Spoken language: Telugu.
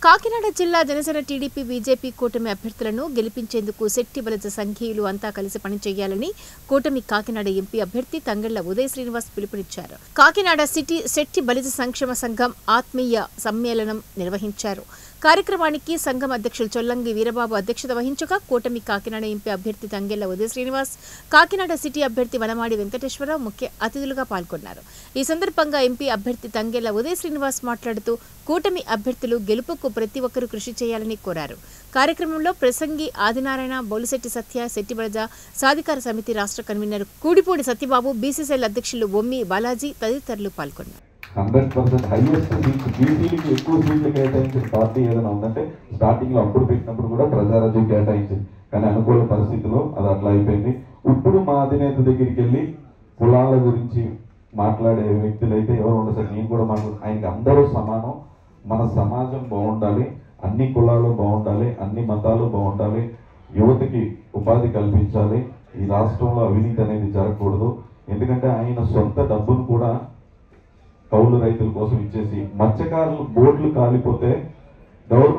కాకినాడ జిల్లా జనసేన టీడీపీ బీజేపీ కూటమి అభ్యర్థులను గెలిపించేందుకు శెట్టి బలిజ సంఘీయులు అంతా కలిసి పనిచేయాలని కూటమి కాకినాడ ఎంపీ అభ్యర్థి తంగళ్ల ఉదయ్ శ్రీనివాస్ పిలుపునిచ్చారు. కాకినాడ సిటీ శెట్టి బలిజ సంక్షేమ సంఘం ఆత్మీయ సమ్మేళనం నిర్వహించారు. కార్యక్రమానికి సంఘం అధ్యక్షులు చొల్లంగి వీరబాబు అధ్యక్షత వహించగా కూటమి కాకినాడ ఎంపీ అభ్యర్థి తంగళ్ల ఉదయ్ శ్రీనివాస్, కాకినాడ సిటీ అభ్యర్థి వనమాడి వెంకటేశ్వరరావు ముఖ్య అతిథులుగా పాల్గొన్నారు. ఈ సందర్భంగా ఎంపీ అభ్యర్థి తంగళ్ల ఉదయ్ శ్రీనివాస్ మాట్లాడుతూ కూటమి అభ్యర్థులు గెలుపుకు ప్రతి ఒక్కరూ కృషి చేయాలని కోరారు. కార్యక్రమంలో ప్రసంగి ఆదినారాయణ, బౌలిశెట్టి సత్య, శెట్టి బలిజ సాధికార సమితి రాష్ట్ర కన్వీనర్ కూడిపూడి సత్యబాబు, బీసీసీఎల్ అధ్యక్షులు బొమ్మి బాలాజీ తదితరులు పాల్గొన్నారు. 100% హైయెస్ట్ సీట్స్ బీసీలకి ఎక్కువ సీట్లు కేటాయించిన పార్టీ ఏదైనా ఉందంటే స్టార్టింగ్ లో అప్పుడు పెట్టినప్పుడు కూడా ప్రజారాజ్యం కేటాయించింది. కానీ అనుకూల పరిస్థితిలో అది అట్లా అయిపోయింది. ఇప్పుడు మా అధినేత దగ్గరికి వెళ్ళి కులాల గురించి మాట్లాడే వ్యక్తులు అయితే ఎవరు ఉండదు సార్. నేను కూడా ఆయనకి అందరూ సమానం, మన సమాజం బాగుండాలి, అన్ని కులాలు బాగుండాలి, అన్ని మతాలు బాగుండాలి, యువతకి ఉపాధి కల్పించాలి, ఈ రాష్ట్రంలో అవినీతి అనేది జరగకూడదు. ఎందుకంటే ఆయన సొంత డబ్బును కూడా కౌలు రైతుల కోసం ఇచ్చేసి మత్స్యకారులు బోట్లు కాలిపోతే గవర్నమెంట్